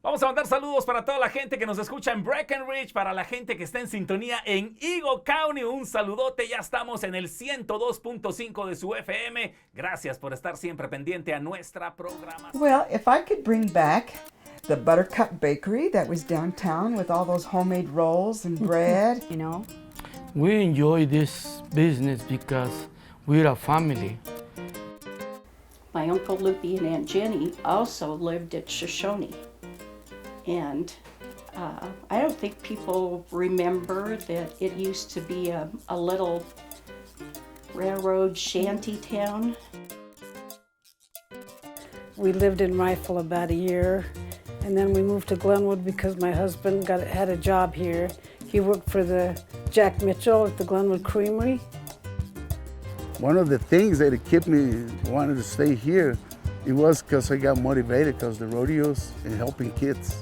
Vamos a mandar saludos para toda la gente que nos escucha en Breckenridge, para la gente que está en sintonía en Eagle County. Un saludote, ya estamos en el 102.5 de su FM. Gracias por estar siempre pendiente a nuestra programación. Well, if I could bring back the Buttercup Bakery that was downtown with all those homemade rolls and bread, you know. We enjoy this business because we're a family. My Uncle Loopy and Aunt Jenny also lived at Shoshone. And I don't think people remember that it used to be a little railroad shanty town. We lived in Rifle about a year, and then we moved to Glenwood because my husband had a job here. He worked for the Jack Mitchell at the Glenwood Creamery. One of the things that kept me wanting to stay here, it was because I got motivated because the rodeos and helping kids.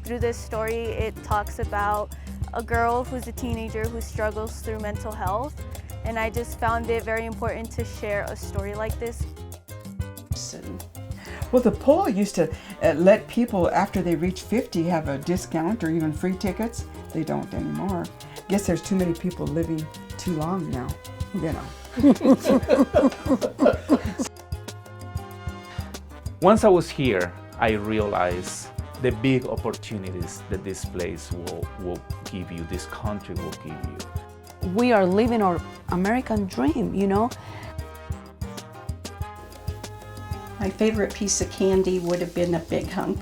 Through this story, it talks about a girl who's a teenager who struggles through mental health, and I just found it very important to share a story like this. well, the poll used to let people, after they reach 50, have a discount or even free tickets. They don't anymore. Guess there's too many people living too long now, you know. Once I was here, I realized the big opportunities that this place will give you, this country will give you. We are living our American dream, you know. My favorite piece of candy would have been a big hunk.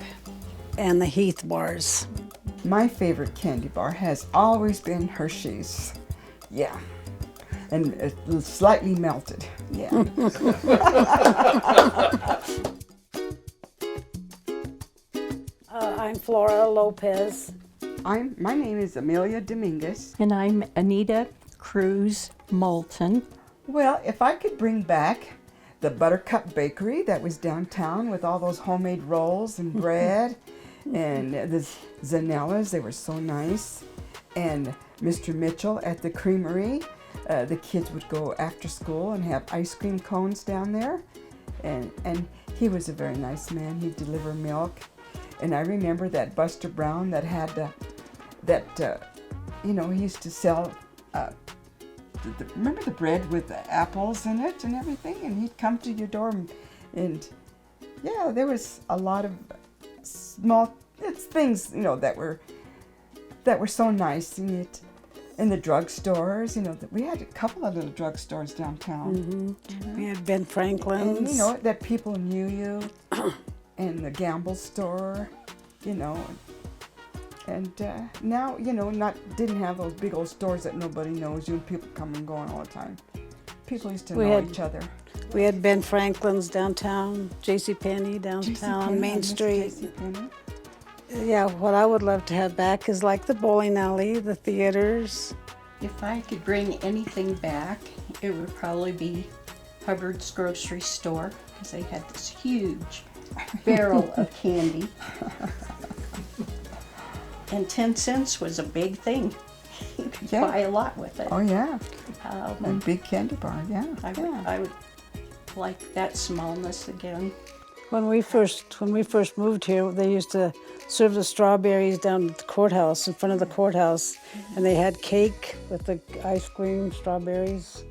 And the Heath bars. My favorite candy bar has always been Hershey's. Yeah. And it's slightly melted. Yeah. I'm Flora Lopez. My name is Amelia Dominguez. And I'm Anita Cruz Moulton. Well, if I could bring back the Buttercup Bakery that was downtown with all those homemade rolls and bread and the Zanellas, they were so nice. And Mr. Mitchell at the creamery, the kids would go after school and have ice cream cones down there. And he was a very nice man. He'd deliver milk. And I remember that Buster Brown that had he used to sell, remember the bread with the apples in it and everything? And he'd come to your door and yeah, there was a lot of small things, you know, that were so nice. And in the drugstores, you know, we had a couple of little drugstores downtown. Mm-hmm. We had Ben Franklin's. And, you know, that people knew you. And the gamble store, you know, and now, you know, didn't have those big old stores that nobody knows you and people come and go all the time. People used to know each other. We had Ben Franklin's downtown, JCPenney downtown on Main Street. Yeah, what I would love to have back is like the bowling alley, the theaters. If I could bring anything back, it would probably be Hubbard's grocery store, because they had this huge barrel of candy. And 10 cents was a big thing. You could buy a lot with it. Oh, yeah. And big candy bar, yeah. I would like that smallness again. When we first moved here, they used to serve the strawberries down at the courthouse, in front of the courthouse, and they had cake with the ice cream, strawberries.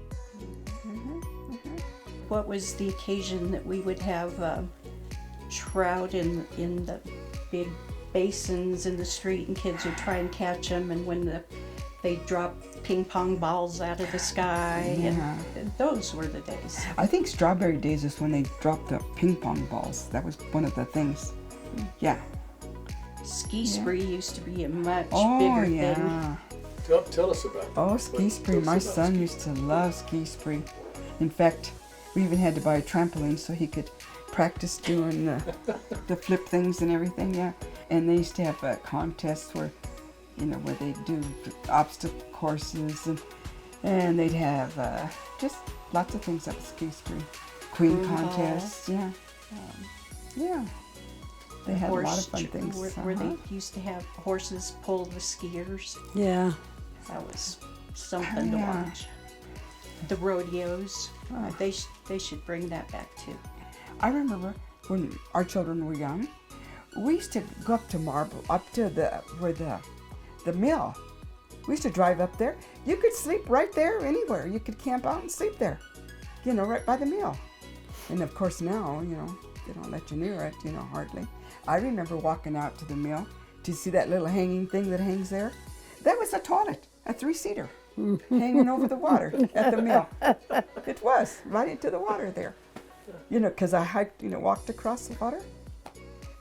What was the occasion that we would have trout in the big basins in the street, and kids would try and catch them, and when they drop ping pong balls out of the sky, and those were the days. I think Strawberry Days is when they dropped the ping pong balls. That was one of the things. Yeah. Ski Spree used to be a much bigger thing. Tell us about it. Oh, Ski Spree. My son used to love Ski Spree. In fact, we even had to buy a trampoline so he could practice doing the flip things and everything, yeah. And they used to have contests where they do obstacle courses and they'd have just lots of things at Ski Spree. Queen contests, yeah. Yeah. They had a lot of fun things. Where they used to have horses pull the skiers. Yeah. That was something to watch. The rodeos, they should bring that back too. I remember when our children were young, we used to go up to Marble, up to where the mill. We used to drive up there. You could sleep right there anywhere. You could camp out and sleep there, right by the mill. And of course now, they don't let you near it, hardly. I remember walking out to the mill to see that little hanging thing that hangs there. That was a toilet, a 3-seater, hanging over the water at the mill. It was, right into the water there. Because I hiked, walked across the water.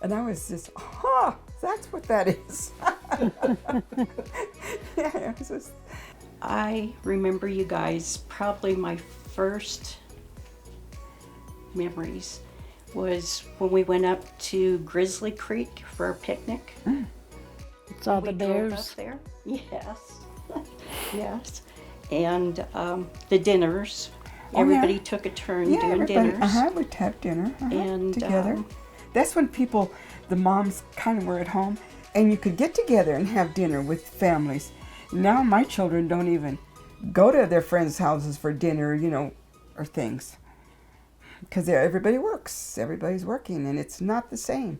And I was just, that's what that is. Yeah, it was just... I remember you guys, probably my first memories was when we went up to Grizzly Creek for a picnic. Saw the We drove bears. up there. Yes. Yes. And the dinners. Oh, Everybody yeah. took a turn Yeah, doing everybody, dinners. we'd have dinner And, together. That's when the moms kind of were at home, and you could get together and have dinner with families. Now my children don't even go to their friends' houses for dinner, or things. Because everybody works, everybody's working, and it's not the same.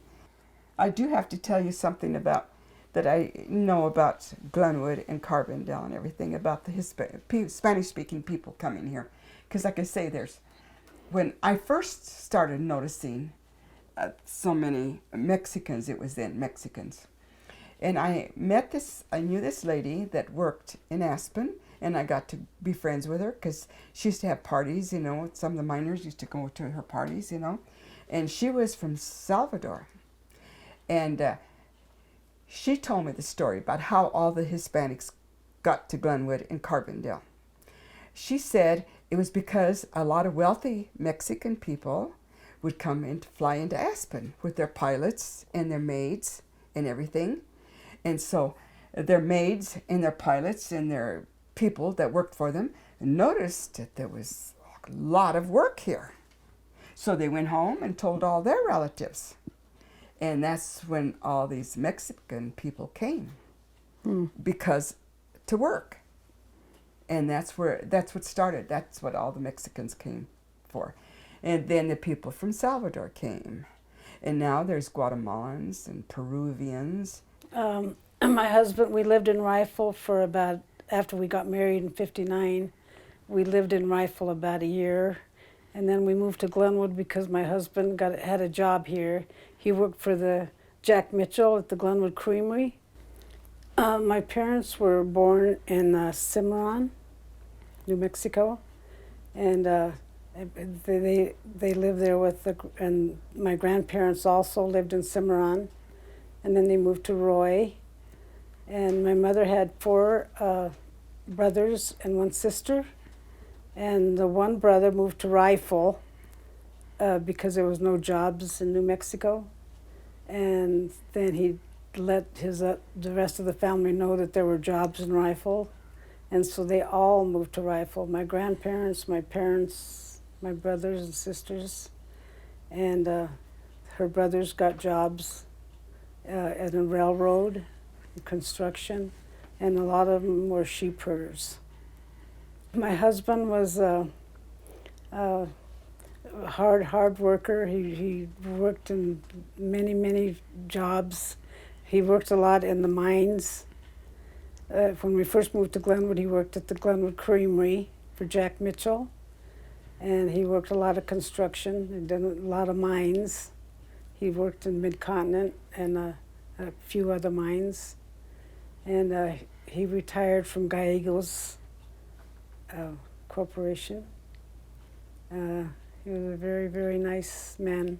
I do have to tell you something that I know about Glenwood and Carbondale and everything, about the Spanish-speaking people coming here. Because like I say, when I first started noticing so many Mexicans, it was then Mexicans. And I knew this lady that worked in Aspen, and I got to be friends with her because she used to have parties, some of the miners used to go to her parties, and she was from Salvador. And she told me the story about how all the Hispanics got to Glenwood and Carbondale. She said it was because a lot of wealthy Mexican people would come and fly into Aspen with their pilots and their maids and everything. And so their maids and their pilots and their people that worked for them noticed that there was a lot of work here. So they went home and told all their relatives. And that's when all these Mexican people came because to work. And that's what started. That's what all the Mexicans came for. And then the people from Salvador came. And now there's Guatemalans and Peruvians. My husband, we lived in Rifle for about, after we got married in '59, we lived in Rifle about a year. And then we moved to Glenwood because my husband had a job here. He worked for the Jack Mitchell at the Glenwood Creamery. My parents were born in Cimarron, New Mexico, and they lived there and my grandparents also lived in Cimarron, and then they moved to Roy. And my mother had 4 brothers and 1 sister, and the one brother moved to Rifle because there was no jobs in New Mexico, and then he let the rest of the family know that there were jobs in Rifle, and so they all moved to Rifle. My grandparents, my parents, my brothers and sisters, and her brothers got jobs at a railroad, construction, and a lot of them were sheep herders. My husband was a hard worker. He worked in many jobs. He worked a lot in the mines. When we first moved to Glenwood, he worked at the Glenwood Creamery for Jack Mitchell, and he worked a lot of construction and did a lot of mines. He worked in Mid-Continent and a few other mines, and he retired from Gallegos Corporation. He was a very nice man.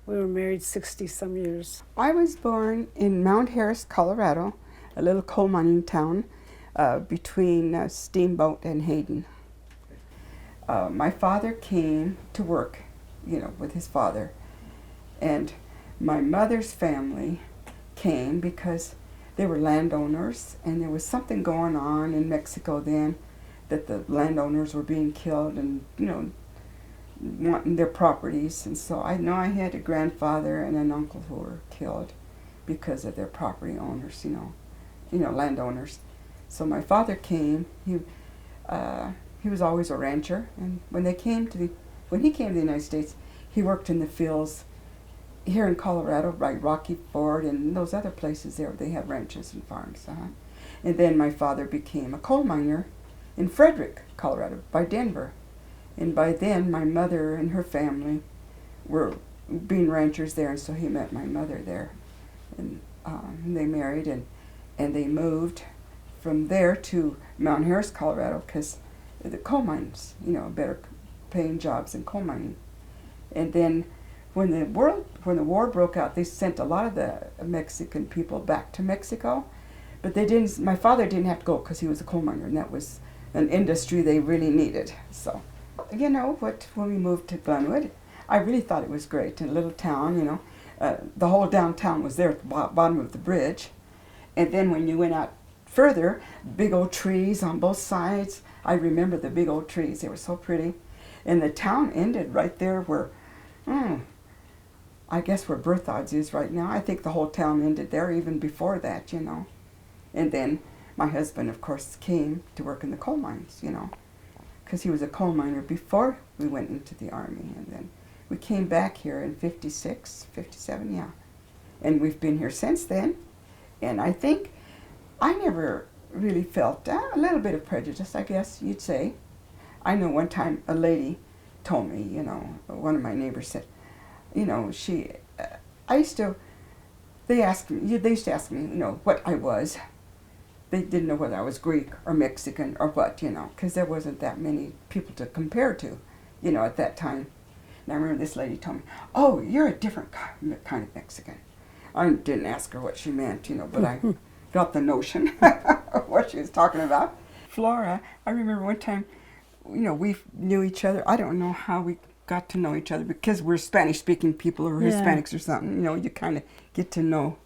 We were married 60-some years. I was born in Mount Harris, Colorado, a little coal mining town between Steamboat and Hayden. My father came to work, with his father. And my mother's family came because they were landowners, and there was something going on in Mexico then that the landowners were being killed and, wanting their properties. And so I know I had a grandfather and an uncle who were killed because of their property owners, landowners. So my father came. He was always a rancher, and when he came to the United States, he worked in the fields here in Colorado, right, Rocky Ford and those other places there, they have ranches and farms. And then my father became a coal miner in Frederick, Colorado, by Denver. And by then, my mother and her family were being ranchers there, and so he met my mother there. And they married, and they moved from there to Mount Harris, Colorado, because the coal mines, better paying jobs in coal mining. And then when the war broke out, they sent a lot of the Mexican people back to Mexico, but they didn't. My father didn't have to go because he was a coal miner, and that was an industry they really needed. So, when we moved to Glenwood, I really thought it was great. In a little town, the whole downtown was there at the bottom of the bridge, and then when you went out further, big old trees on both sides. I remember the big old trees; they were so pretty, and the town ended right there where. I guess where Birth Odds is right now. I think the whole town ended there even before that, And then my husband, of course, came to work in the coal mines, because he was a coal miner before we went into the Army. And then we came back here in 56, 57, yeah. And we've been here since then. And I think I never really felt a little bit of prejudice, I guess you'd say. I know one time a lady told me, one of my neighbors said, they used to ask me, what I was. They didn't know whether I was Greek or Mexican or what, because there wasn't that many people to compare to, at that time. And I remember this lady told me, oh, you're a different kind of Mexican. I didn't ask her what she meant, but I got the notion of what she was talking about. Flora, I remember one time, we knew each other. I don't know how we got to know each other because we're Spanish-speaking people or Hispanics or something. You kind of get to know,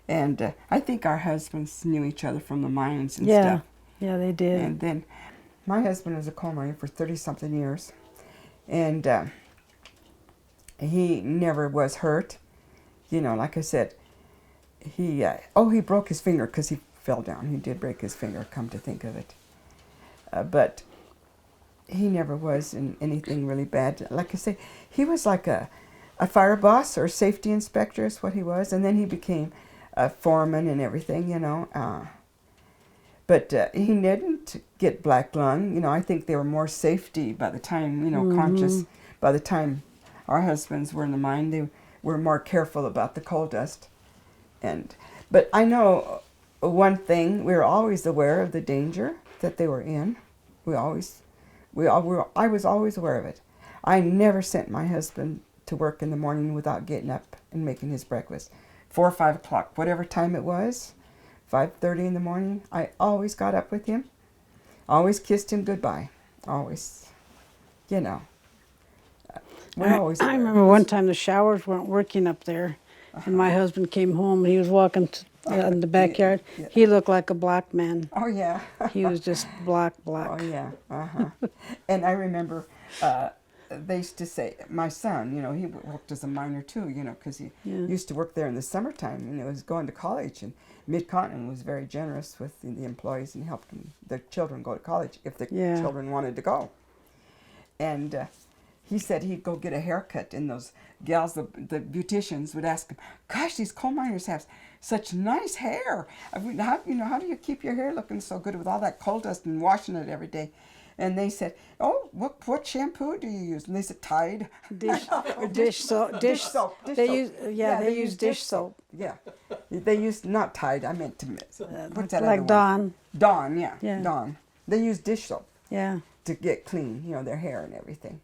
And I think our husbands knew each other from the mines and stuff. Yeah, they did. And then my husband was a coal miner for 30-something years. And he never was hurt. Like I said, he broke his finger because he fell down. He did break his finger, come to think of it. But he never was in anything really bad. Like I say, he was like a fire boss or safety inspector is what he was. And then he became a foreman and everything, But he didn't get black lung. I think they were more safety by the time, conscious. By the time our husbands were in the mine, they were more careful about the coal dust. But I know one thing, we were always aware of the danger that they were in. I was always aware of it. I never sent my husband to work in the morning without getting up and making his breakfast. 4 or 5 o'clock, whatever time it was, 5:30 in the morning, I always got up with him, always kissed him goodbye, always, I remember one time the showers weren't working up there, and my husband came home and he was walking in the backyard. Yeah. He looked like a black man. Oh, yeah. He was just black. Oh, yeah. And I remember they used to say, my son, he worked as a miner too, because he used to work there in the summertime, he was going to college, and Mid-Continent was very generous with the employees and helped their children go to college if the children wanted to go. And he said he'd go get a haircut, and those gals, the beauticians, would ask him, gosh, these coal miners have such nice hair. How do you keep your hair looking so good with all that coal dust and washing it every day? And they said, oh, what shampoo do you use? And they said, Tide. Dish soap. They use dish soap. Yeah. They used, not Tide, I meant to, what's that like other Dawn. one? Dawn, yeah. Dawn. They use dish soap. Yeah. To get clean, their hair and everything.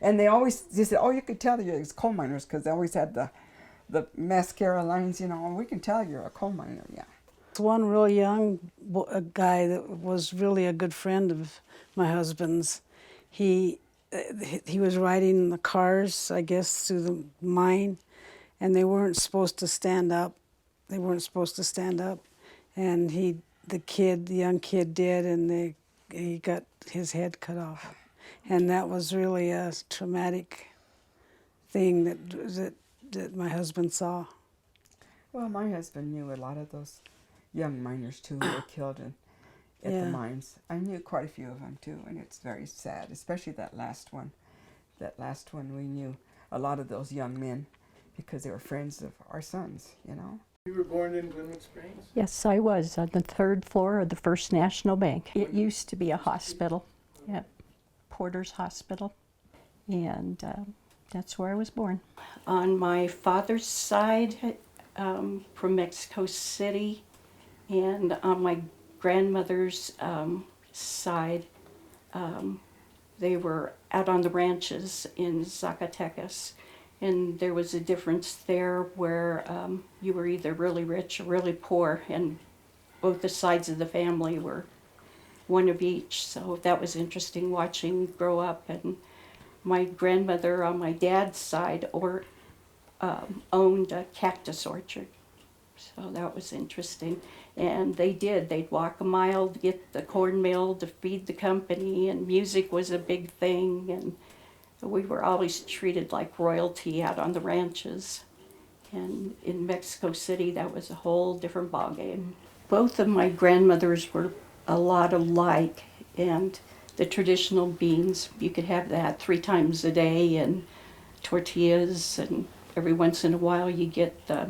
And they said, oh, you could tell you're coal miners because they always had the mascara lines, we can tell you're a coal miner, yeah. One real young guy that was really a good friend of my husband's, he was riding the cars, I guess, through the mine, and they weren't supposed to stand up. And the young kid did, and he got his head cut off. And that was really a traumatic thing that my husband saw. Well, my husband knew a lot of those young miners too who were killed at the mines. I knew quite a few of them too, and it's very sad, especially that last one. That last one we knew a lot of those young men because they were friends of our sons, you know. You were born in Glenwood Springs? Yes, I was on the 3rd floor of the First National Bank. It used to be a hospital, yeah, Porter's Hospital, and that's where I was born. On my father's side, from Mexico City, and on my grandmother's side, they were out on the ranches in Zacatecas. And there was a difference there where you were either really rich or really poor, and both the sides of the family were one of each. So that was interesting watching grow up. And my grandmother on my dad's side owned a cactus orchard. So that was interesting. And they'd walk a mile to get the corn mill to feed the company, and music was a big thing. And we were always treated like royalty out on the ranches. And in Mexico City, that was a whole different ballgame. Both of my grandmothers were a lot alike, and the traditional beans, you could have that 3 times a day, and tortillas, and every once in a while you get the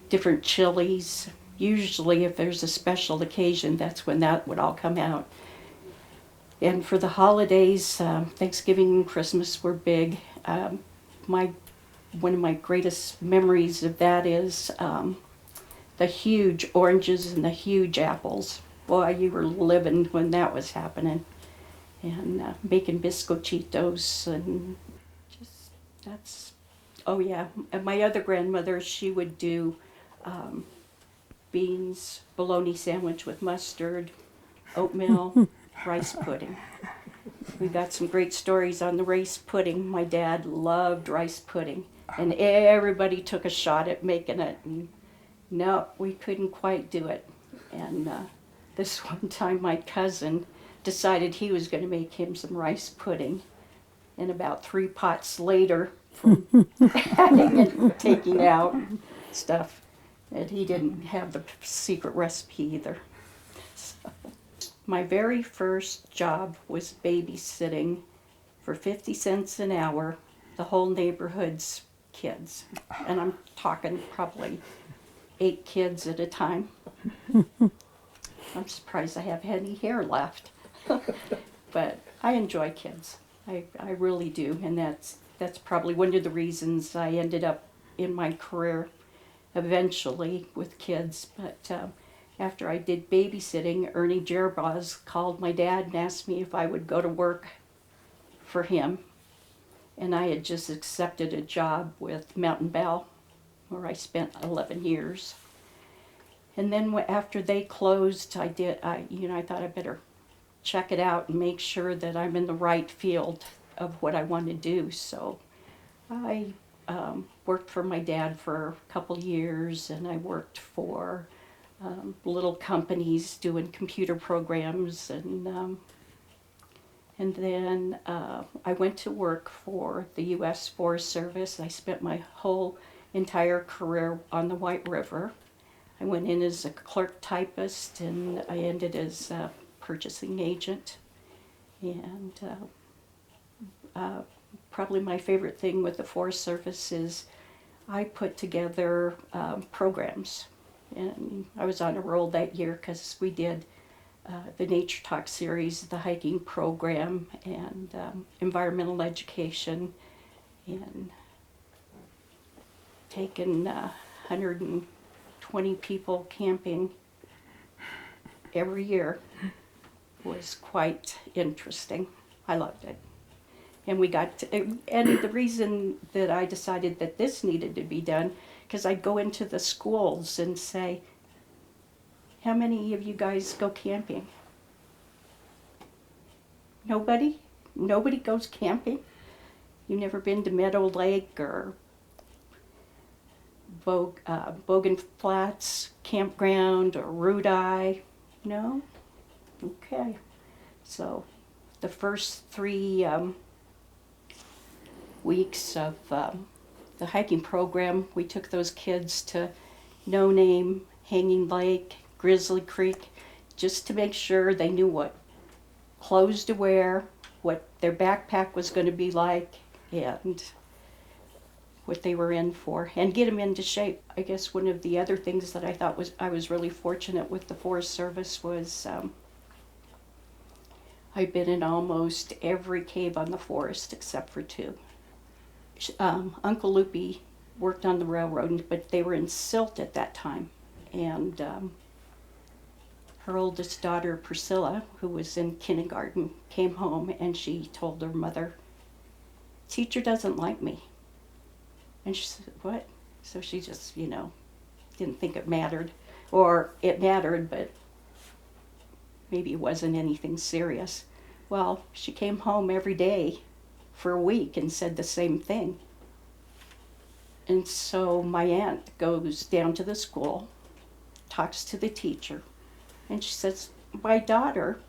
different chilies. Usually if there's a special occasion, that's when that would all come out. And for the holidays, Thanksgiving and Christmas were big. One of my greatest memories of that is the huge oranges and the huge apples. Boy, you were living when that was happening. And making bizcochitos and just, that's, oh yeah. And my other grandmother, she would do beans, bologna sandwich with mustard, oatmeal, rice pudding. We got some great stories on the rice pudding. My dad loved rice pudding, and everybody took a shot at making it. And no, we couldn't quite do it. And this one time my cousin decided he was going to make him some rice pudding. And about 3 pots later, from adding and taking out stuff, and he didn't have the secret recipe either. So, my very first job was babysitting for 50 cents an hour, the whole neighborhood's kids. And I'm talking probably 8 kids at a time. I'm surprised I have any hair left. But I enjoy kids. I really do. And that's probably one of the reasons I ended up in my career eventually with kids. But after I did babysitting, Ernie Jerboz called my dad and asked me if I would go to work for him. And I had just accepted a job with Mountain Bell, where I spent 11 years. And then after they closed, I thought I better check it out and make sure that I'm in the right field of what I want to do. So I worked for my dad for a couple years, and I worked for little companies doing computer programs, and then I went to work for the U.S. Forest Service. I spent my whole entire career on the White River. I went in as a clerk typist, and I ended as a purchasing agent. And probably my favorite thing with the Forest Service is I put together programs. And I was on a roll that year because we did the Nature Talk series, the hiking program, and environmental education, and taking 120 people camping every year was quite interesting. I loved it. And we got to, and the reason that I decided that this needed to be done, because I'd go into the schools and say, how many of you guys go camping? Nobody? Nobody goes camping? You've never been to Meadow Lake or Bogan Flats Campground or Rudeye? No? Okay. So the first 3 weeks of the hiking program, we took those kids to No Name, Hanging Lake, Grizzly Creek, just to make sure they knew what clothes to wear, what their backpack was going to be like, and what they were in for, and get them into shape. I guess one of the other things that I thought I was really fortunate with the Forest Service was I've been in almost every cave on the forest except for two. Uncle Loopy worked on the railroad, but they were in silt at that time, and her oldest daughter, Priscilla, who was in kindergarten, came home and she told her mother, "Teacher doesn't like me." And she said, "What?" So she just, didn't think it mattered. Or it mattered, but maybe it wasn't anything serious. Well, she came home every day for a week and said the same thing. And so my aunt goes down to the school, talks to the teacher, and she says, "My daughter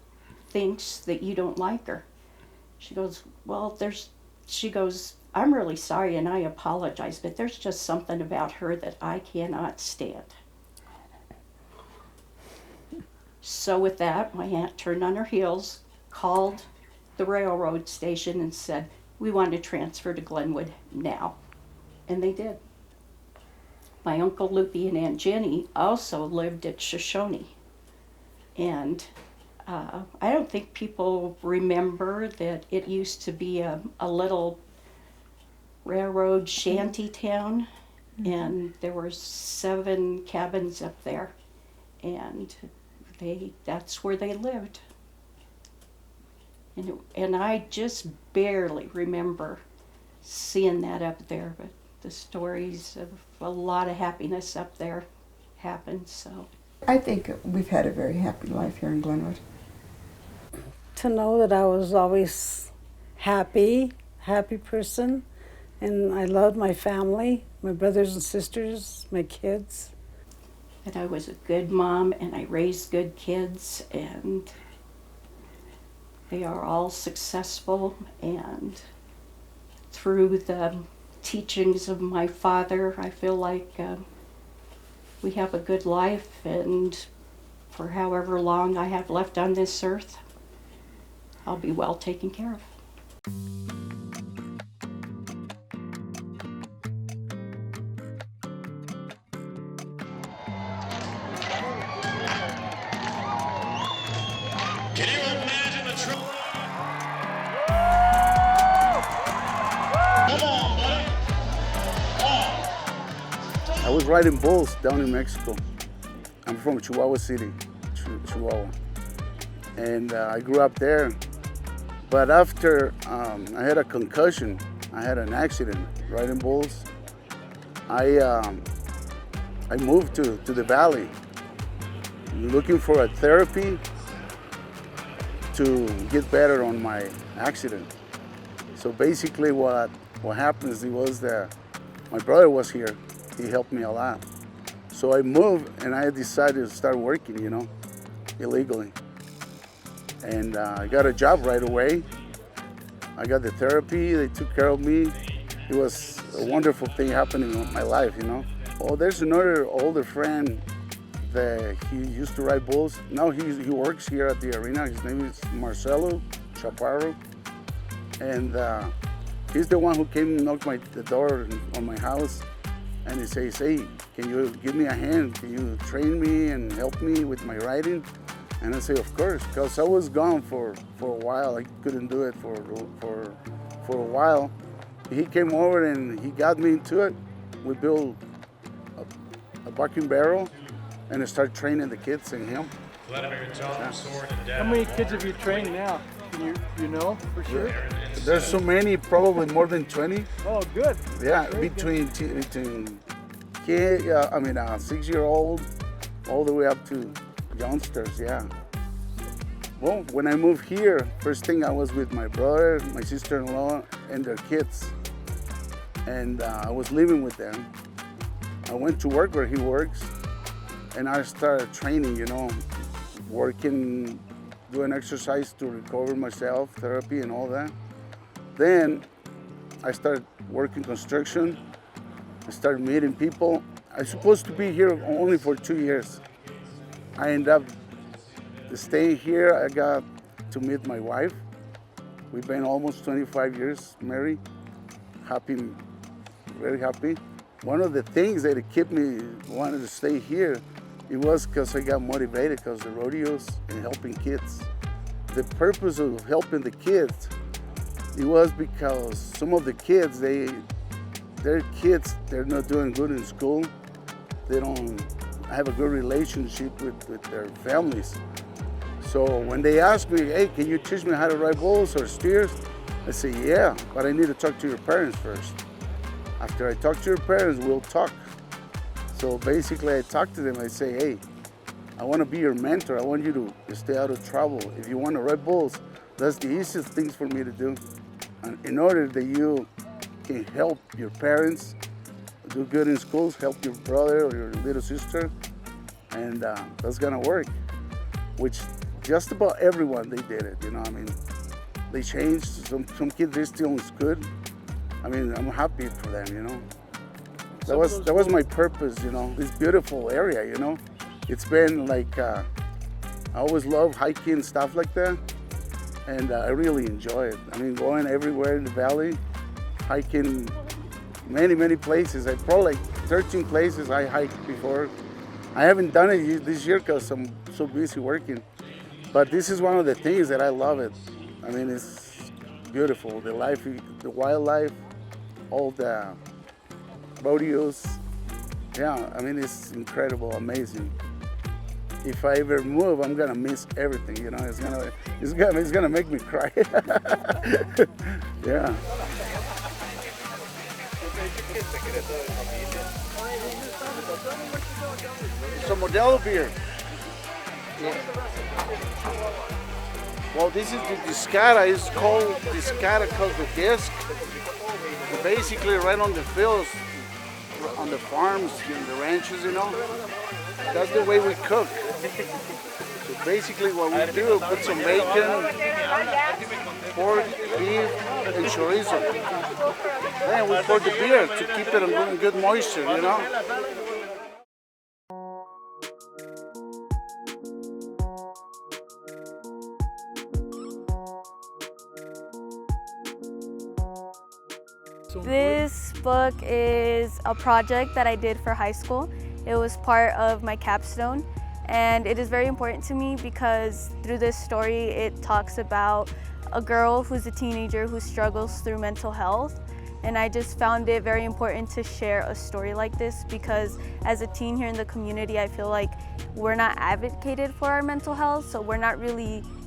thinks that you don't like her." She goes, "Well, I'm really sorry and I apologize, but there's just something about her that I cannot stand." So with that, my aunt turned on her heels, called the railroad station and said, "We want to transfer to Glenwood now." And they did. My Uncle Loopy and Aunt Jenny also lived at Shoshone. And I don't think people remember that it used to be a little railroad shanty town, and there were 7 cabins up there, and that's where they lived. And I just barely remember seeing that up there, but the stories of a lot of happiness up there happened, so. I think we've had a very happy life here in Glenwood. To know that I was always happy person, and I loved my family, my brothers and sisters, my kids. And I was a good mom, and I raised good kids, and they are all successful, and through the teachings of my father, I feel like we have a good life, and for however long I have left on this earth, I'll be well taken care of. Can you imagine the truth? Come on, buddy. I was riding bulls down in Mexico. I'm from Chihuahua City, Chihuahua. And I grew up there. But after I had a concussion, I had an accident riding bulls, I moved to the valley looking for a therapy to get better on my accident. So basically what happens was that my brother was here. He helped me a lot. So I moved and I decided to start working, illegally. And I got a job right away. I got the therapy, they took care of me. It was a wonderful thing happening in my life, Oh, there's another older friend that he used to ride bulls. Now he works here at the arena. His name is Marcelo Chaparro. And he's the one who came and knocked the door on my house. And he says, "Hey, can you give me a hand? Can you train me and help me with my riding?" And I say, "Of course," because I was gone for a while. I couldn't do it for a while. He came over and he got me into it. We built a bucking barrel and I started training the kids and him. How many kids have you trained now? You know for sure? There's so many, probably more than 20. Oh, good. Yeah, Very between kid, 6-year-old, all the way up to youngsters, yeah. Well, when I moved here, first thing I was with my brother, my sister-in-law, and their kids. And I was living with them. I went to work where he works, and I started training, working, doing exercise to recover myself, therapy and all that. Then I started working construction. I started meeting people. I was supposed to be here only for 2 years. I ended up staying here. I got to meet my wife. We've been almost 25 years married. happy, very happy. One of the things that kept me wanting to stay here, it was because I got motivated because the rodeos and helping kids. The purpose of helping the kids, it was because some of the kids, they're not doing good in school. They don't have a good relationship with their families. So when they ask me, hey, can you teach me how to ride bulls or steers? I say, yeah, but I need to talk to your parents first. After I talk to your parents, we'll talk. So basically I talk to them, I say, hey, I want to be your mentor. I want you to stay out of trouble. If you want to ride bulls, that's the easiest things for me to do. And in order that you can help your parents do good in schools, help your brother or your little sister, and that's gonna work. Which just about everyone, they did it, you know, I mean, they changed. Some kids, they're still in school. I mean, I'm happy for them, you know. That was my purpose, you know, this beautiful area, you know. It's been like, I always love hiking and stuff like that, and I really enjoy it. I mean, going everywhere in the valley, hiking many places. I probably like 13 places I hiked before. I haven't done it this year because I'm so busy working, but this is one of the things that I love it. I mean, it's beautiful, the life, the wildlife, all the rodeos. Yeah, I mean, it's incredible, amazing. If I ever move, I'm gonna miss everything. You know, it's gonna make me cry. Yeah. It's a Modelo beer. Yeah. Well, this is the discara. It's called discara because the disc. Basically, right on the fields, on the farms, in the ranches, you know. That's the way we cook. So basically what we do, put some bacon, pork, beef, and chorizo. Then we pour the beer to keep it in good moisture, you know. This book is a project that I did for high school. It was part of my capstone, and it is very important to me because through this story it talks about a girl who's a teenager who struggles through mental health. And I just found it very important to share a story like this because as a teen here in the community, I feel like we're not advocated for our mental health, so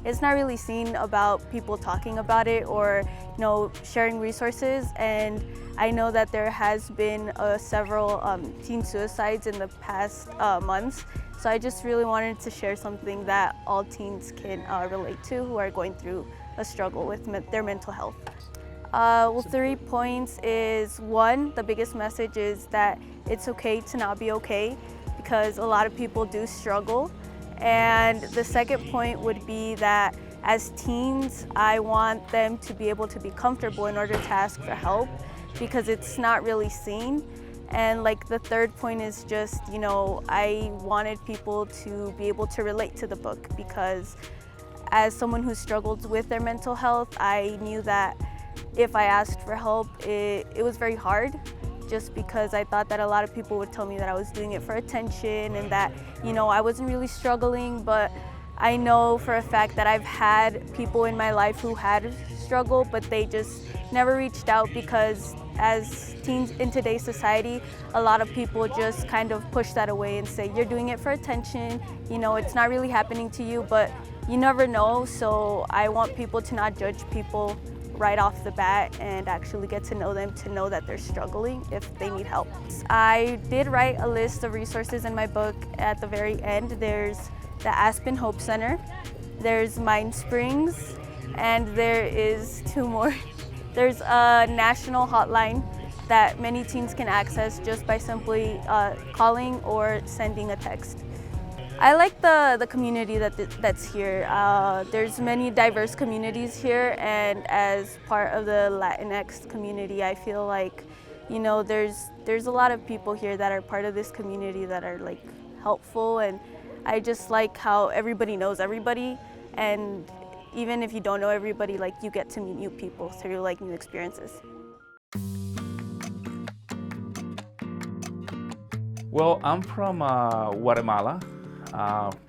it's not really seen about people talking about it or, you know, sharing resources. And I know that there has been several teen suicides in the past months, so I just really wanted to share something that all teens can relate to who are going through a struggle with their mental health. Well, 3 points is, 1, the biggest message is that it's okay to not be okay because a lot of people do struggle. And the second point would be that as teens, I want them to be able to be comfortable in order to ask for help because it's not really seen. And like the third point is just, you know, I wanted people to be able to relate to the book because as someone who struggled with their mental health, I knew that if I asked for help, it was very hard just because I thought that a lot of people would tell me that I was doing it for attention and that, you know, I wasn't really struggling. But I know for a fact that I've had people in my life who had struggled, but they just never reached out because as teens in today's society, a lot of people just kind of push that away and say, you're doing it for attention, you know, it's not really happening to you, but you never know. So I want people to not judge people right off the bat and actually get to know them, to know that they're struggling if they need help. I did write a list of resources in my book at the very end. There's the Aspen Hope Center, there's Mind Springs, and there is 2 more. There's a national hotline that many teens can access just by simply calling or sending a text. I like the community that's here. There's many diverse communities here, and as part of the Latinx community, I feel like, you know, there's a lot of people here that are part of this community that are like helpful, and I just like how everybody knows everybody, and even if you don't know everybody, like you get to meet new people through like new experiences. Well, I'm from Guatemala,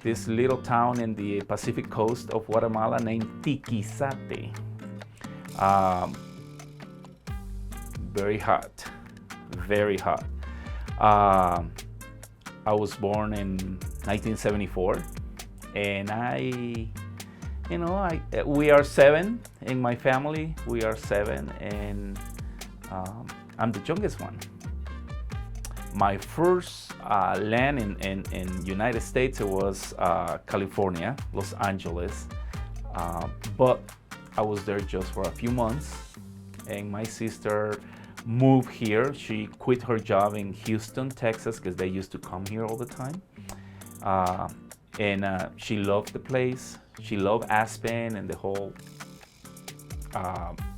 this little town in the Pacific coast of Guatemala named Tiquizate. Very hot, very hot. I was born in 1974, and we are 7 in my family. We are 7, and I'm the youngest one. My first land in United States, it was California, Los Angeles, but I was there just for a few months, and my sister moved here. She quit her job in Houston, Texas, because they used to come here all the time, and she loved the place. She loved Aspen and the whole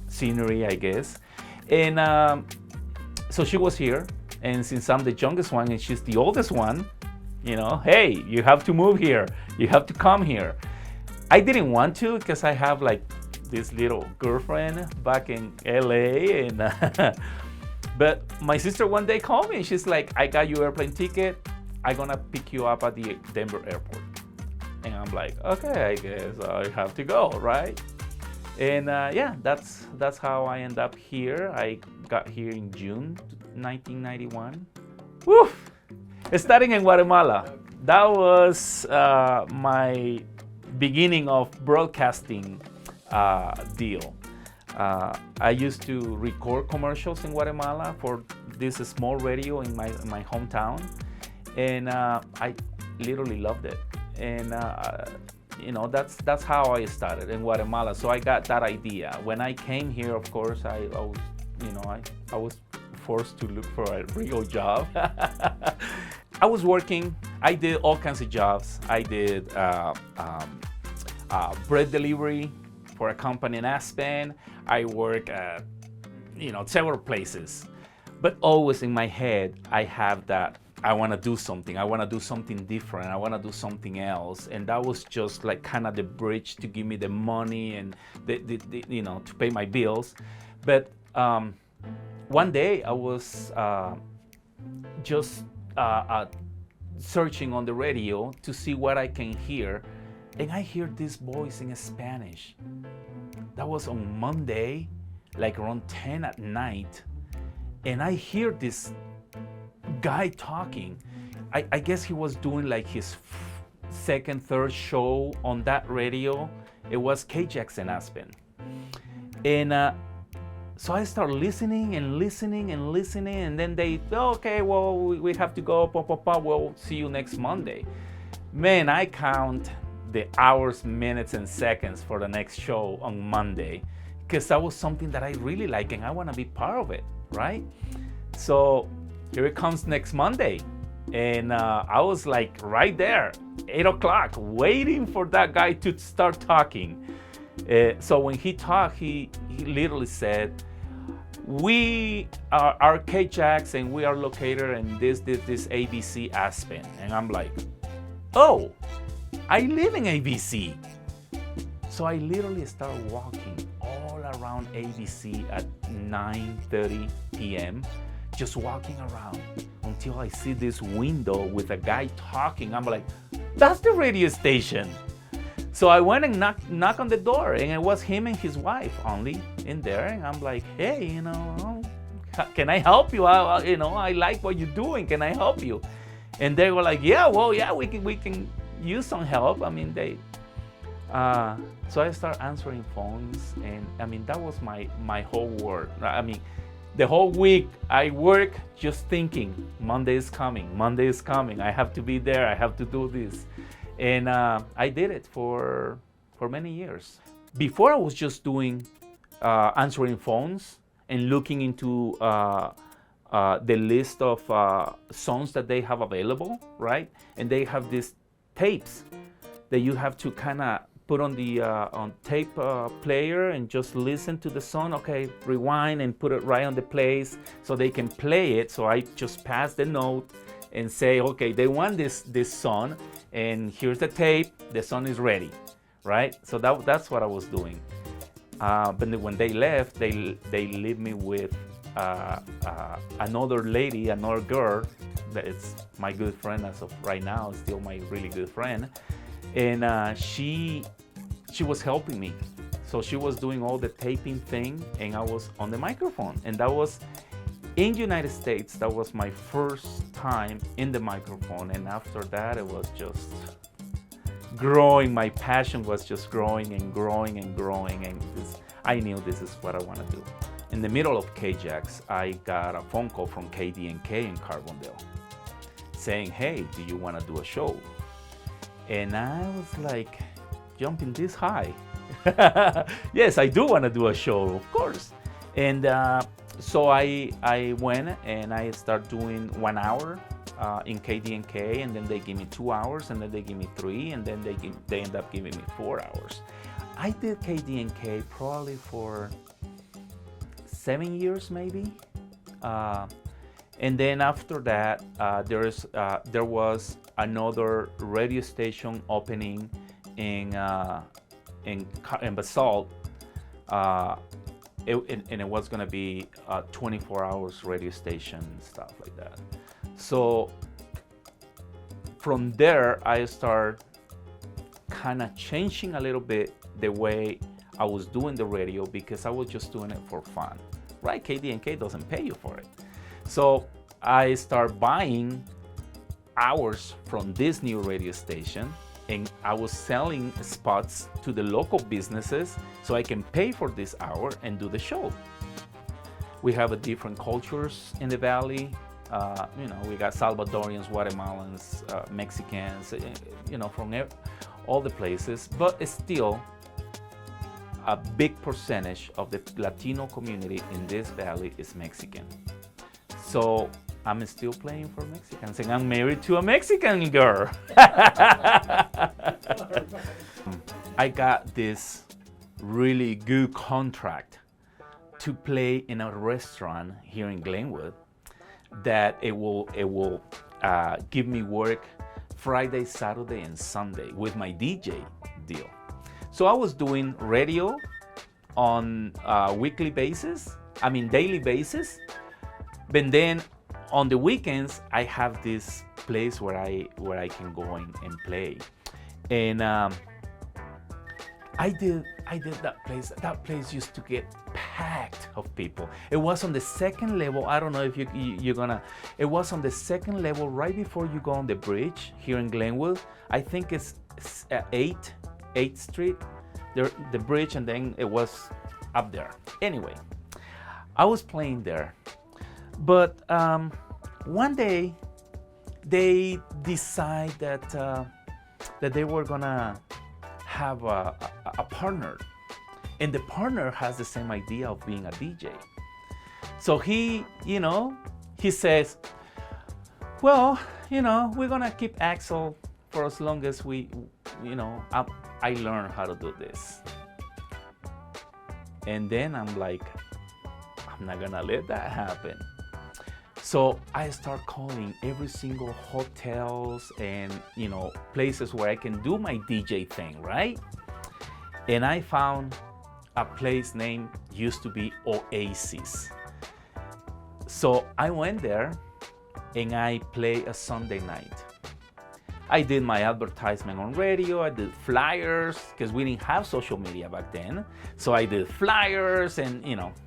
scenery, I guess, and so she was here. And since I'm the youngest one and she's the oldest one, hey, you have to move here. You have to come here. I didn't want to because I have like this little girlfriend back in LA. But my sister one day called me and she's like, I got you airplane ticket. I'm gonna pick you up at the Denver airport. And I'm like, okay, I guess I have to go, right? And that's how I end up here. I got here in June 1991. Woo! Starting in Guatemala. That was my beginning of broadcasting deal. I used to record commercials in Guatemala for this small radio in my hometown, and I literally loved it. And that's how I started in Guatemala. So I got that idea. When I came here, of course, I was forced to look for a real job. I was working. I did all kinds of jobs. I did bread delivery for a company in Aspen. I work at several places, but always in my head I have that I want to do something. I want to do something different. I want to do something else. And that was just like kind of the bridge to give me the money and to pay my bills. But one day I was just searching on the radio to see what I can hear, and I hear this voice in Spanish. That was on Monday, like around 10 at night, and I hear this guy talking. I guess he was doing like his second, third show on that radio. It was KJX in Aspen. And so I start listening, and then they, okay, well, we have to go, we'll see you next Monday. Man, I count the hours, minutes, and seconds for the next show on Monday, because that was something that I really like, and I want to be part of it, right? So here it comes next Monday, and I was like right there, 8 o'clock, waiting for that guy to start talking. So when he talked, he literally said, we are KJAX and we are located in this ABC Aspen. And I'm like, oh, I live in ABC. So I literally start walking all around ABC at 9:30 p.m., just walking around until I see this window with a guy talking. I'm like, that's the radio station. So I went and knocked on the door, and it was him and his wife only in there. And I'm like, hey, can I help you? I like what you're doing. Can I help you? And they were like, yeah, we can use some help. I mean, so I start answering phones, and I mean, that was my whole world. I mean, the whole week I work just thinking, Monday is coming. I have to be there. I have to do this. And I did it for many years. Before I was just doing answering phones and looking into the list of songs that they have available, right? And they have these tapes that you have to kind of put on the on tape player and just listen to the song. Okay, rewind and put it right on the place so they can play it. So I just pass the note and say, okay, they want this song, and here's the tape, the song is ready, right? So that's what I was doing. But when they left, they leave me with another lady, another girl that it's my good friend as of right now, still my really good friend. And she was helping me. So she was doing all the taping thing, and I was on the microphone. And that was in United States. That was my first time in the microphone. And after that, it was just growing. My passion was just growing and growing and growing. And I knew this is what I want to do. In the middle of KJAX, I got a phone call from KD&K in Carbondale saying, hey, do you want to do a show? And I was like, jumping this high. Yes, I do want to do a show, of course. And so I went and I started doing 1 hour in KD&K, and then they give me 2 hours, and then they give me 3, and then they end up giving me 4 hours. I did KD&K probably for 7 years maybe. And then after that, there was another radio station opening in Basalt, and it was going to be a 24 hours radio station and stuff like that. So from there, I started kind of changing a little bit the way I was doing the radio, because I was just doing it for fun, right? KD&K doesn't pay you for it. So I started buying hours from this new radio station, and I was selling spots to the local businesses so I can pay for this hour and do the show. We have different cultures in the valley. We got Salvadorians, Guatemalans, Mexicans, from all the places, but it's still a big percentage of the Latino community in this valley is Mexican. So I'm still playing for Mexicans, and I'm married to a Mexican girl. I got this really good contract to play in a restaurant here in Glenwood that it will give me work Friday, Saturday, and Sunday with my DJ deal. So I was doing radio on a daily basis, but then on the weekends, I have this place where I can go in and play. And I did that place. That place used to get packed of people. It was on the second level. I don't know if you're gonna. It was on the second level right before you go on the bridge here in Glenwood. I think it's 8th Street, the bridge, and then it was up there. Anyway, I was playing there. But one day, they decide that they were gonna have a partner, and the partner has the same idea of being a DJ. So he says, well, we're gonna keep Axel for as long as I learn how to do this. And then I'm like, I'm not gonna let that happen. So I start calling every single hotels and places where I can do my DJ thing, right? And I found a place named used to be Oasis. So I went there and I played a Sunday night. I did my advertisement on radio, I did flyers, because we didn't have social media back then. So I did flyers and,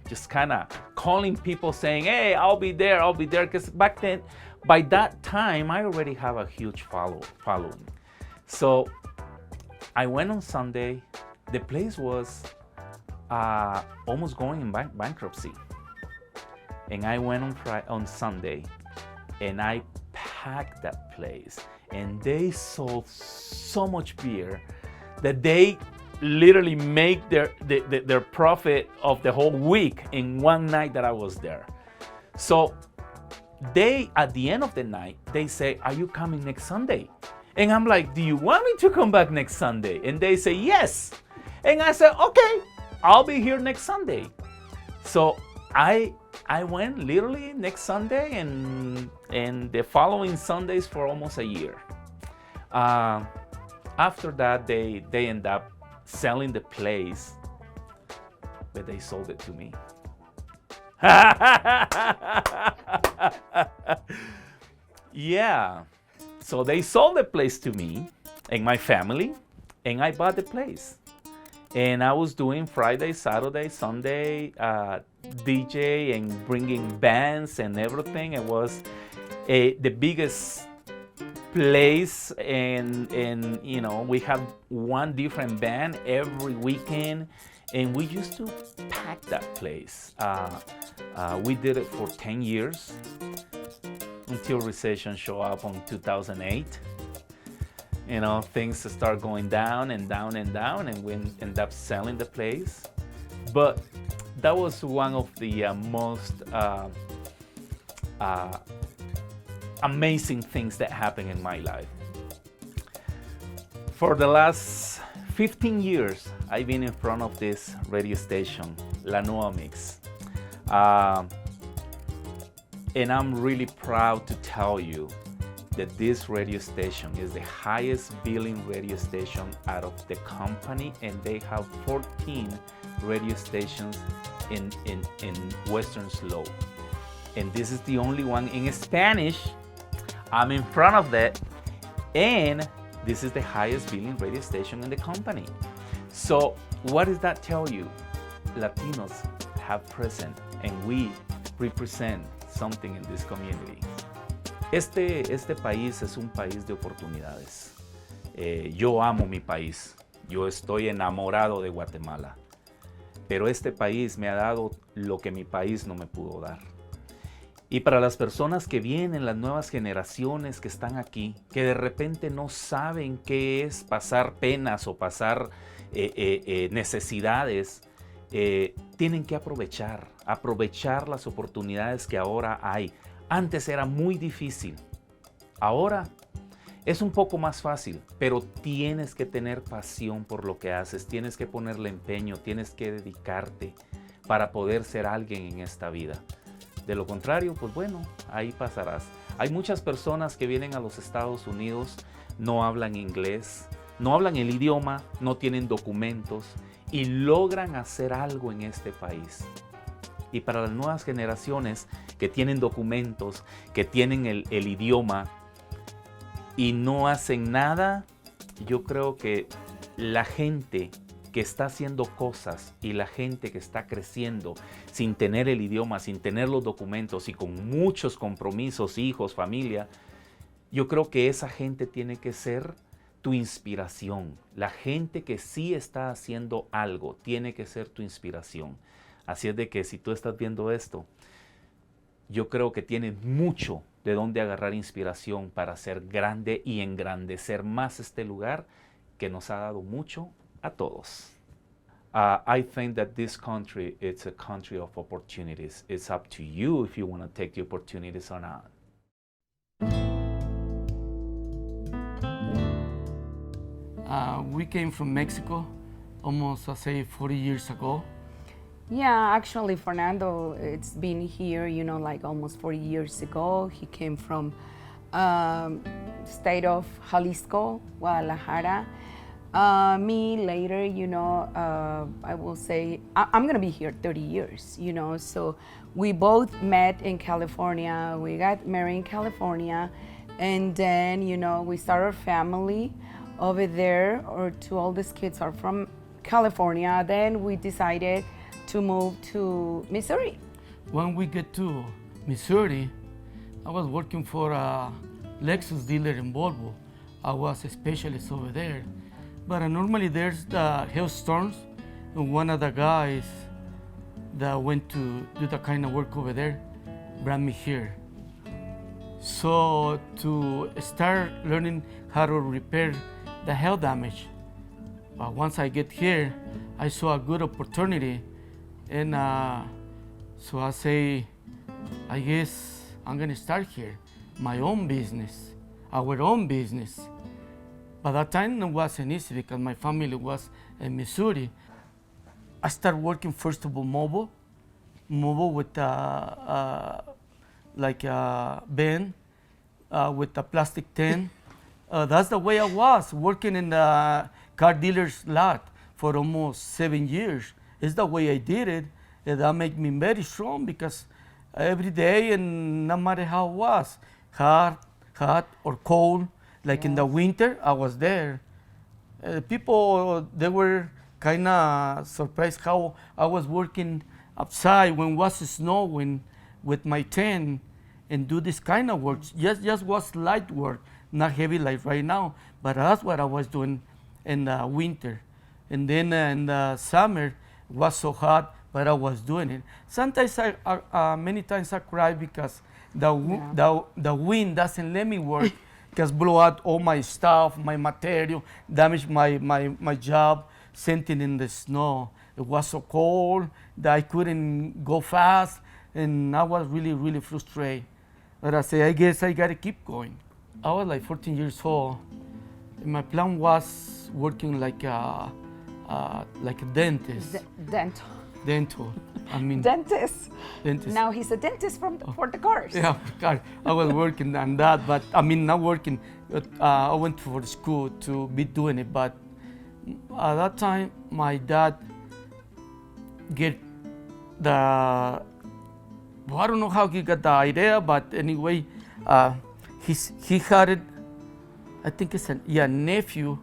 just kind of calling people saying, hey, I'll be there, because back then, by that time, I already have a huge following. So I went on Sunday. The place was almost going in bankruptcy. And I went on Sunday, and I packed that place. And they sold so much beer that they literally make their profit of the whole week in one night that I was there. So at the end of the night, they say, are you coming next Sunday? And I'm like, do you want me to come back next Sunday? And they say, yes. And I said, okay, I'll be here next Sunday. So I went literally next Sunday and the following Sundays for almost a year. After that, they end up selling the place, but they sold it to me. Yeah. So they sold the place to me and my family, and I bought the place. And I was doing Friday, Saturday, Sunday, DJ and bringing bands and everything. It was the biggest place, and you know, we have one different band every weekend, and we used to pack that place. We did it for 10 years until recession showed up on 2008. You know, things start going down and down and down, and we end up selling the place. But that was one of the most amazing things that happened in my life. For the last 15 years, I've been in front of this radio station, La Nueva Mix. And I'm really proud to tell you that this radio station is the highest billing radio station out of the company, and they have 14 radio stations in Western Slope. And this is the only one in Spanish. I'm in front of that, and this is the highest billing radio station in the company. So what does that tell you? Latinos have present, and we represent something in this community. Este país es un país de oportunidades. Yo amo mi país. Yo estoy enamorado de Guatemala. Pero este país me ha dado lo que mi país no me pudo dar. Y para las personas que vienen, las nuevas generaciones que están aquí, que de repente no saben qué es pasar penas o pasar necesidades, tienen que aprovechar las oportunidades que ahora hay. Antes era muy difícil, ahora es un poco más fácil, pero tienes que tener pasión por lo que haces, tienes que ponerle empeño, tienes que dedicarte para poder ser alguien en esta vida. De lo contrario, pues bueno, ahí pasarás. Hay muchas personas que vienen a los Estados Unidos, no hablan inglés, no hablan el idioma, no tienen documentos y logran hacer algo en este país. Y para las nuevas generaciones que tienen documentos, que tienen el idioma y no hacen nada, yo creo que la gente que está haciendo cosas y la gente que está creciendo sin tener el idioma, sin tener los documentos y con muchos compromisos, hijos, familia, yo creo que esa gente tiene que ser tu inspiración. La gente que sí está haciendo algo tiene que ser tu inspiración. Así es de que si tú estás viendo esto, yo creo que tienes mucho de dónde agarrar inspiración para ser grande y engrandecer más este lugar que nos ha dado mucho a todos. I think that this country, it's a country of opportunities. It's up to you if you want to take the opportunities or not. We came from Mexico almost, I say, 40 years ago. Yeah, actually, Fernando, it's been here, you know, like almost 40 years ago. He came from state of Jalisco, Guadalajara. Me later, you know, I will say, I'm going to be here 30 years, you know, so we both met in California. We got married in California, and then, you know, we started a family over there. Our two oldest kids are from California. Then we decided to move to Missouri. When we get to Missouri, I was working for a Lexus dealer in Volvo. I was a specialist over there. But normally there's the hailstorms, and one of the guys that went to do the kind of work over there brought me here. So to start learning how to repair the hail damage. Once I get here, I saw a good opportunity, and so I say, I guess I'm gonna start here, my own business, our own business. By that time, it wasn't easy because my family was in Missouri. I started working first of all mobile with like a bin with a plastic tin. That's the way I was working in the car dealer's lot for almost 7 years. It's the way I did it, and that made me very strong because every day, and no matter how it was, hard, hot or cold. Like in the winter, I was there. People, they were kind of surprised how I was working outside when it was snowing with my tent and do this kind of work. Just was light work, not heavy like right now, but that's what I was doing in the winter. And then in the summer, it was so hot, but I was doing it. Sometimes many times I cry because the wind doesn't let me work, because blow out all my stuff, my material, damage my job, sitting in the snow. It was so cold that I couldn't go fast, and I was really, really frustrated. But I say, I guess I gotta keep going. I was like 14 years old. And my plan was working like a dentist. Dental. I mean, Dentist. dentist. Now he's a dentist for the cars. Yeah, God, I was working on that, but I mean, not working. I went for school to be doing it, but at that time, my dad get the, well, I don't know how he got the idea, but anyway, he had it, I think it's a nephew,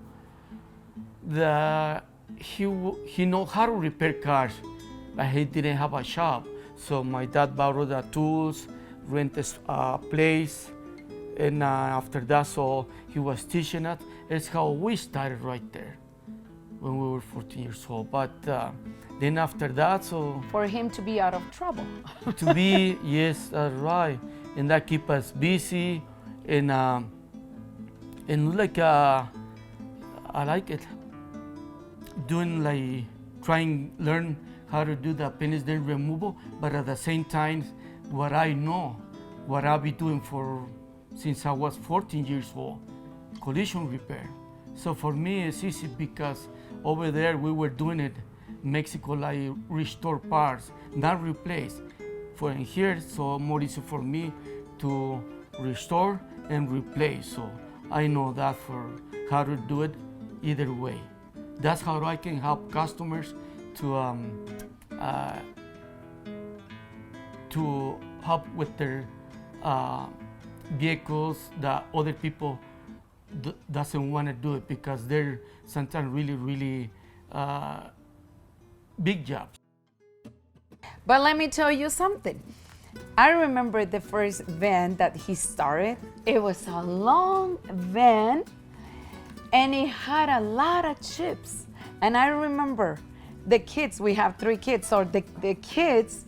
that he know how to repair cars, but he didn't have a shop. So my dad borrowed the tools, rented a place, and after that, so he was teaching us. That's how we started right there when we were 14 years old. But then after that, so For him to be out of trouble. to be, yes, right, and that keep us busy, and like I like it, doing like trying learn how to do the penis dent removal, but at the same time, what I know, what I've been doing since I was 14 years old, collision repair. So for me, it's easy because over there we were doing it Mexico, like restore parts, not replace. For in here, so more easy for me to restore and replace. So I know that for how to do it either way. That's how I can help customers to help with their vehicles that other people doesn't want to do it because they're sometimes really, really big jobs. But let me tell you something. I remember the first van that he started. It was a long van and it had a lot of chips. And I remember the kids, we have 3 kids, so the kids,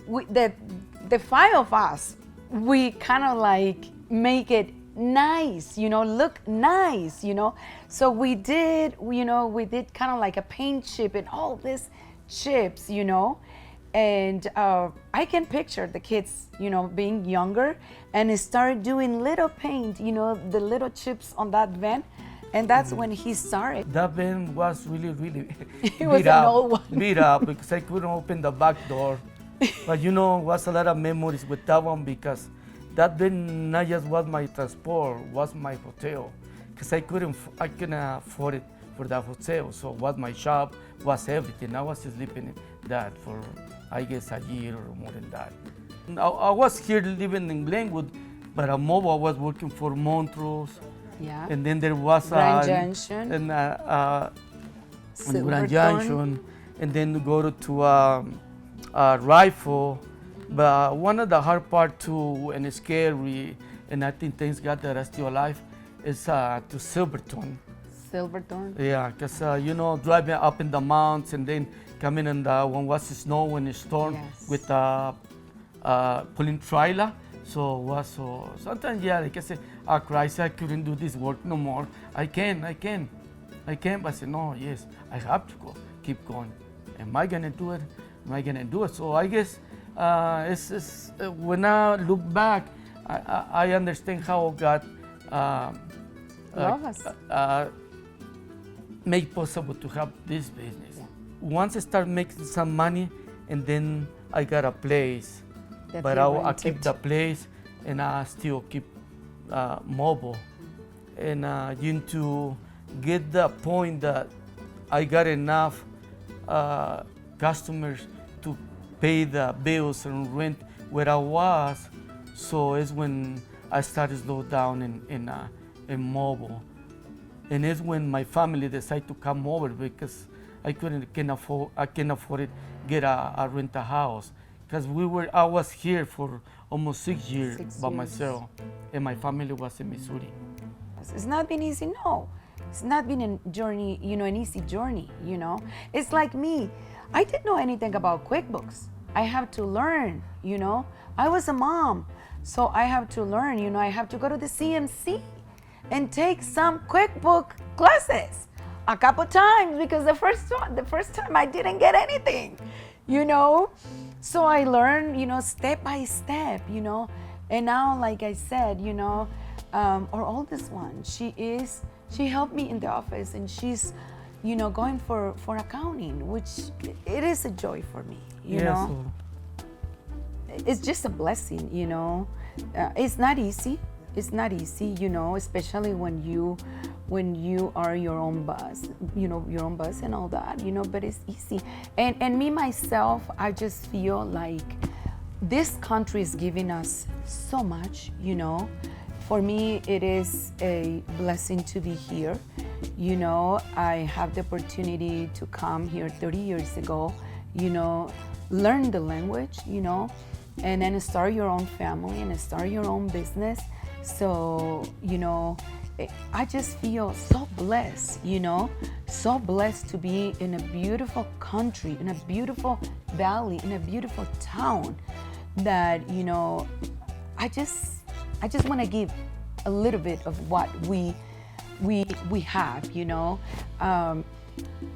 the 5 of us, we kind of like make it nice, look nice, So we did kind of like a paint chip and all these chips, And I can picture the kids, being younger and start doing little paint, the little chips on that van. And that's when he started. That van was really, really It was an old one. beat up because I couldn't open the back door. But was a lot of memories with that one because that van not just was my transport, was my hotel. Because I couldn't afford it for the hotel. So was my shop, was everything. I was sleeping in that for, I guess, a year or more than that. I was here living in Glenwood, but at mobile I was working for Montrose. Yeah. And then there was Grand Junction. And Grand Silverthorne. Junction, and then go to Rifle. But one of the hard part too, and it's scary, and I think thanks God that I'm still alive, is to Silverthorne. Silverthorne? Yeah, because driving up in the mountains and then coming in when was the snow and the storm with pulling trailer. So sometimes like I say, Christ, I couldn't do this work no more. I can. But I said, no, yes, I have to go, keep going. Am I gonna do it? So I guess it's when I look back, I understand how God Love us. made possible to have this business. Yeah. Once I start making some money, and then I got a place. But I keep the place, and I still keep mobile. And to get the point that I got enough customers to pay the bills and rent where I was. So it's when I started to slow down in mobile. And it's when my family decided to come over because I can afford it, get a rent a house. Because I was here for almost 6 years by myself, and my family was in Missouri. It's not been easy, no. It's not been a journey, an easy journey, It's like me. I didn't know anything about QuickBooks. I have to learn, I was a mom, so I have to learn, I have to go to the CMC and take some QuickBook classes a couple times because the first time I didn't get anything, So I learned, step by step, And now, like I said, our oldest one, she helped me in the office and she's, going for accounting, which it is a joy for me, you know. It's just a blessing, It's not easy. It's not easy, especially when you are your own boss, your own boss and all that, but it's easy. And me, myself, I just feel like this country is giving us so much, For me, it is a blessing to be here. I have the opportunity to come here 30 years ago, learn the language, and then start your own family and start your own business. So, I just feel so blessed, so blessed to be in a beautiful country, in a beautiful valley, in a beautiful town that, I just want to give a little bit of what we have,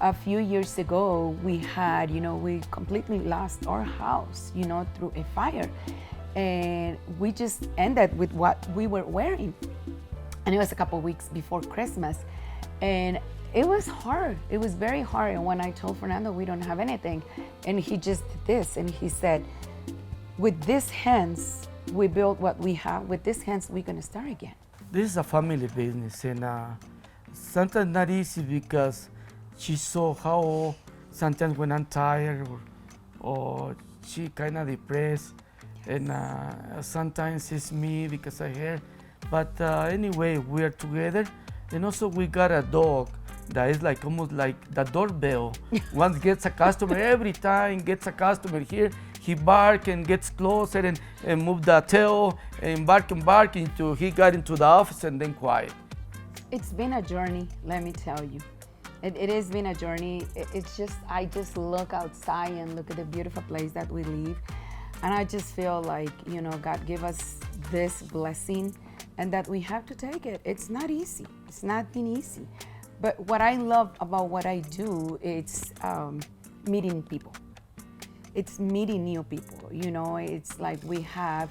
A few years ago, we had, we completely lost our house, through a fire. And we just ended with what we were wearing. And it was a couple weeks before Christmas. And it was hard. It was very hard. And when I told Fernando we don't have anything, and he just did this, and he said, with these hands, we built what we have. With these hands, we're going to start again. This is a family business, and sometimes not easy because she saw how sometimes when I'm tired or she kind of depressed. And sometimes it's me because I hear. But anyway, we are together. And also we got a dog that is like almost like the doorbell. Once gets a customer, every time gets a customer here, he bark and gets closer and move the tail and bark until he got into the office and then quiet. It's been a journey, let me tell you. It has been a journey. I just look outside and look at the beautiful place that we live. And I just feel like, God gave us this blessing and that we have to take it. It's not easy. It's not been easy. But what I love about what I do, it's meeting people. It's meeting new people, It's like we have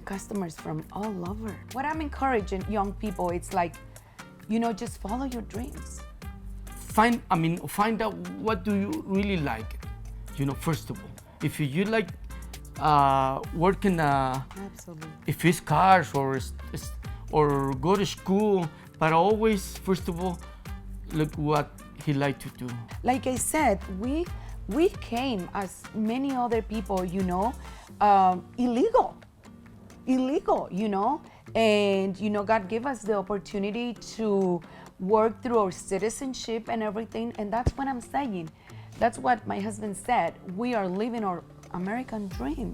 customers from all over. What I'm encouraging young people, it's like, just follow your dreams. Find out what do you really like, first of all. If you like working, Absolutely. If it's cars or go to school, but always, first of all, look what he liked to do. Like I said, we came as many other people, illegal, and God gave us the opportunity to work through our citizenship and everything, and that's what I'm saying. That's what my husband said. We are living our American dream,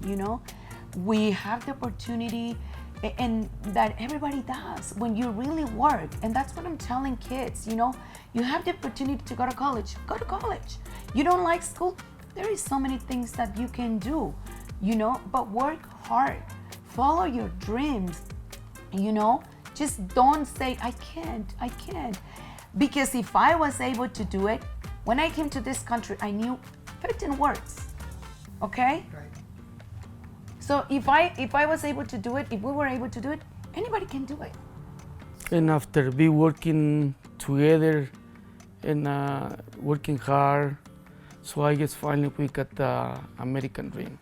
We have the opportunity, and that everybody does when you really work. And that's what I'm telling kids, You have the opportunity to go to college. Go to college. You don't like school? There is so many things that you can do, But work hard. Follow your dreams, Just don't say, I can't. Because if I was able to do it, when I came to this country, I knew 15 words, okay? Right. So if I was able to do it, if we were able to do it, anybody can do it. And after we working together and working hard, so I guess finally we got the American dream.